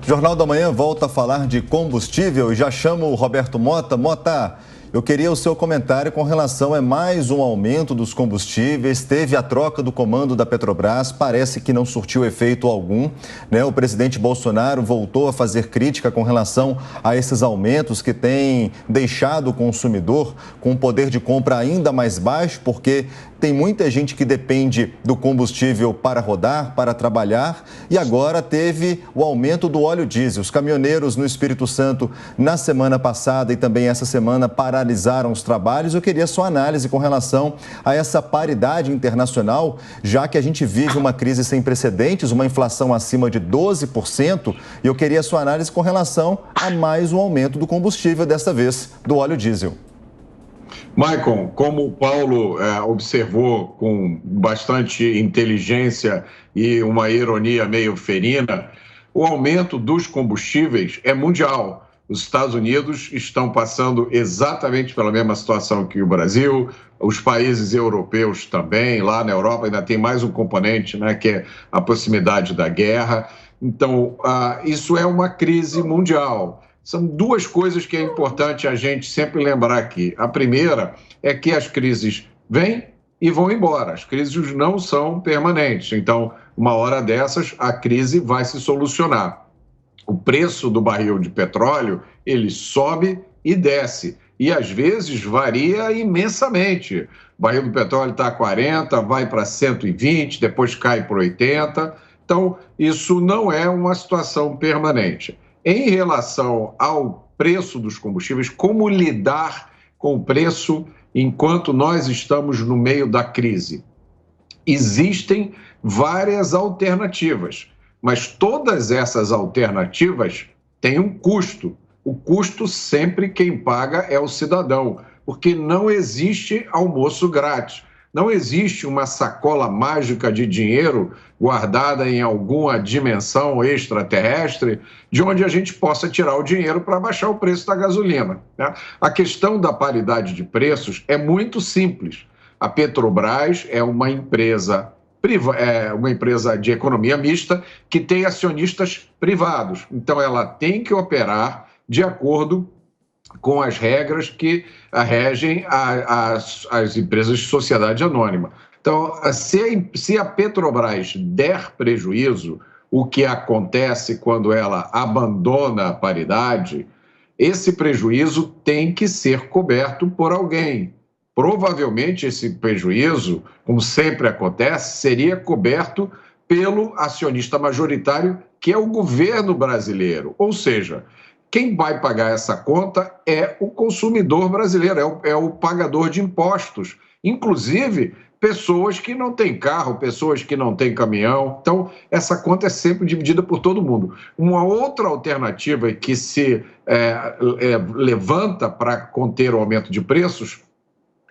Jornal da Manhã volta a falar de combustível e já chamo o Roberto Mota. Mota, eu queria o seu comentário com relação a mais um aumento dos combustíveis. Teve a troca do comando da Petrobras, parece que não surtiu efeito algum, né? O presidente Bolsonaro voltou a fazer crítica com relação a esses aumentos que têm deixado o consumidor com um poder de compra ainda mais baixo, porque tem muita gente que depende do combustível para rodar, para trabalhar, e agora teve o aumento do óleo diesel. Os caminhoneiros no Espírito Santo, na semana passada e também essa semana, paralisaram os trabalhos. Eu queria sua análise com relação a essa paridade internacional, já que a gente vive uma crise sem precedentes, uma inflação acima de 12%, e eu queria sua análise com relação a mais um aumento do combustível, desta vez do óleo diesel. Maicon, como o Paulo observou com bastante inteligência e uma ironia meio ferina, o aumento dos combustíveis é mundial. Os Estados Unidos estão passando exatamente pela mesma situação que o Brasil, os países europeus também. Lá na Europa ainda tem mais um componente, né, que é a proximidade da guerra. Então, isso é uma crise mundial. São duas coisas que é importante a gente sempre lembrar aqui. A primeira é que as crises vêm e vão embora. As crises não são permanentes. Então, uma hora dessas, a crise vai se solucionar. O preço do barril de petróleo, ele sobe e desce. E, às vezes, varia imensamente. O barril do petróleo está a 40, vai para 120, depois cai para 80. Então, isso não é uma situação permanente. Em relação ao preço dos combustíveis, como lidar com o preço enquanto nós estamos no meio da crise? Existem várias alternativas, mas todas essas alternativas têm um custo. O custo sempre quem paga é o cidadão, porque não existe almoço grátis. Não existe uma sacola mágica de dinheiro guardada em alguma dimensão extraterrestre de onde a gente possa tirar o dinheiro para baixar o preço da gasolina, né? A questão da paridade de preços é muito simples. A Petrobras é uma empresa de economia mista que tem acionistas privados. Então, ela tem que operar de acordo com as regras que regem as empresas de sociedade anônima. Então, se a Petrobras der prejuízo, o que acontece quando ela abandona a paridade, esse prejuízo tem que ser coberto por alguém. Provavelmente esse prejuízo, como sempre acontece, seria coberto pelo acionista majoritário, que é o governo brasileiro. Ou seja, quem vai pagar essa conta é o consumidor brasileiro, é o pagador de impostos, inclusive pessoas que não têm carro, pessoas que não têm caminhão. Então, essa conta é sempre dividida por todo mundo. Uma outra alternativa que se levanta para conter o aumento de preços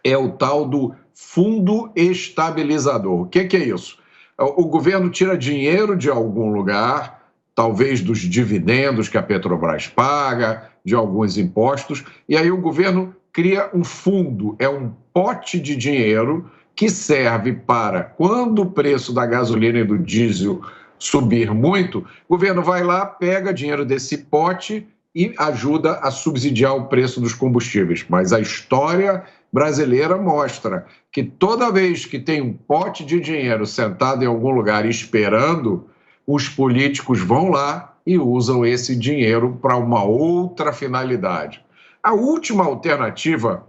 é o tal do fundo estabilizador. O que é isso? O governo tira dinheiro de algum lugar, talvez dos dividendos que a Petrobras paga, de alguns impostos, e aí o governo cria um fundo, é um pote de dinheiro que serve para, quando o preço da gasolina e do diesel subir muito, o governo vai lá, pega dinheiro desse pote e ajuda a subsidiar o preço dos combustíveis. Mas a história brasileira mostra que toda vez que tem um pote de dinheiro sentado em algum lugar esperando, os políticos vão lá e usam esse dinheiro para uma outra finalidade. A última alternativa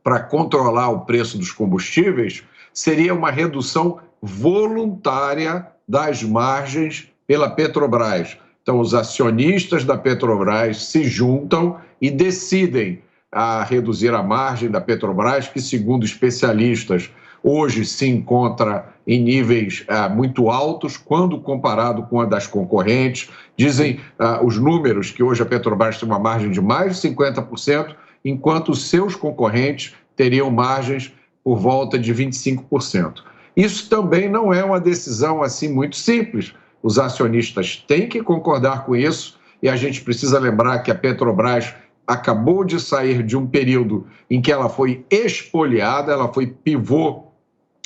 para controlar o preço dos combustíveis seria uma redução voluntária das margens pela Petrobras. Então, os acionistas da Petrobras se juntam e decidem a reduzir a margem da Petrobras, que, segundo especialistas, hoje se encontra em níveis muito altos quando comparado com a das concorrentes. Dizem os números que hoje a Petrobras tem uma margem de mais de 50%, enquanto os seus concorrentes teriam margens por volta de 25%. Isso também não é uma decisão assim muito simples. Os acionistas têm que concordar com isso e a gente precisa lembrar que a Petrobras acabou de sair de um período em que ela foi expoliada, ela foi pivô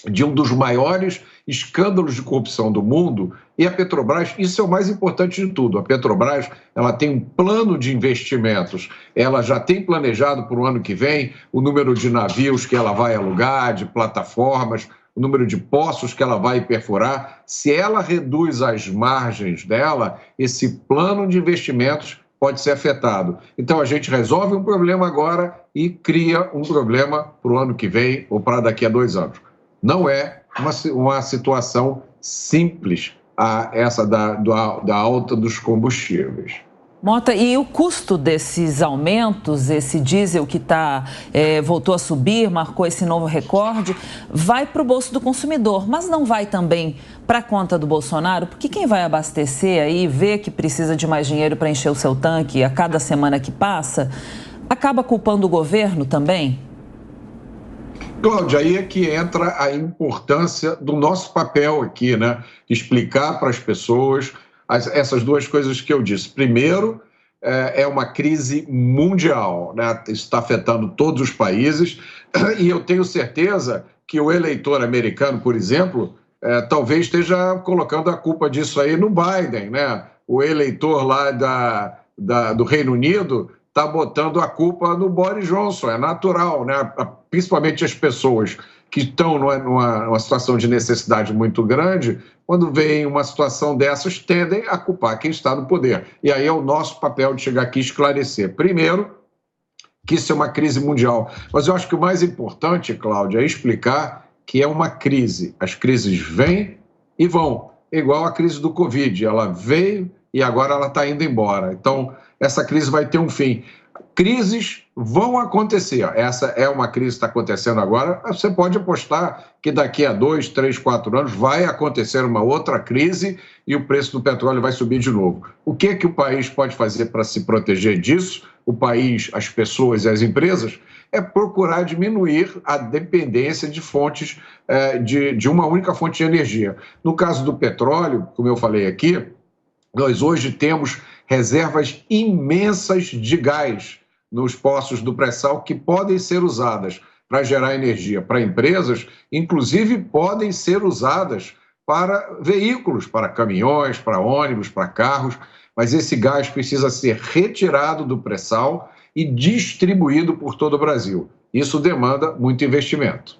de um dos maiores escândalos de corrupção do mundo, e a Petrobras, isso é o mais importante de tudo, a Petrobras ela tem um plano de investimentos, ela já tem planejado para o ano que vem o número de navios que ela vai alugar, de plataformas, o número de poços que ela vai perfurar. Se ela reduz as margens dela, esse plano de investimentos pode ser afetado. Então a gente resolve um problema agora e cria um problema para o ano que vem ou para daqui a 2 anos. Não é uma situação simples essa da alta dos combustíveis. Mota, e o custo desses aumentos, esse diesel que voltou a subir, marcou esse novo recorde, vai para o bolso do consumidor, mas não vai também para a conta do Bolsonaro? Porque quem vai abastecer aí, vê que precisa de mais dinheiro para encher o seu tanque a cada semana que passa, acaba culpando o governo também? Cláudia, aí é que entra a importância do nosso papel aqui, né? Explicar para as pessoas essas duas coisas que eu disse. Primeiro, é uma crise mundial, né? Isso está afetando todos os países, e eu tenho certeza que o eleitor americano, por exemplo, talvez esteja colocando a culpa disso aí no Biden, né? O eleitor lá do Reino Unido está botando a culpa no Boris Johnson, é natural, né? Principalmente as pessoas que estão numa situação de necessidade muito grande, quando veem uma situação dessas, tendem a culpar quem está no poder. E aí é o nosso papel de chegar aqui e esclarecer. Primeiro, que isso é uma crise mundial. Mas eu acho que o mais importante, Cláudia, é explicar que é uma crise. As crises vêm e vão. Igual a crise do Covid. Ela veio e agora ela está indo embora. Então, essa crise vai ter um fim. Crises vão acontecer. Essa é uma crise que está acontecendo agora. Você pode apostar que daqui a 2, 3, 4 anos vai acontecer uma outra crise e o preço do petróleo vai subir de novo. O que o país pode fazer para se proteger disso? O país, as pessoas e as empresas, é procurar diminuir a dependência de fontes, de uma única fonte de energia. No caso do petróleo, como eu falei aqui, nós hoje temos reservas imensas de gás nos poços do pré-sal que podem ser usadas para gerar energia para empresas, inclusive podem ser usadas para veículos, para caminhões, para ônibus, para carros, mas esse gás precisa ser retirado do pré-sal e distribuído por todo o Brasil. Isso demanda muito investimento.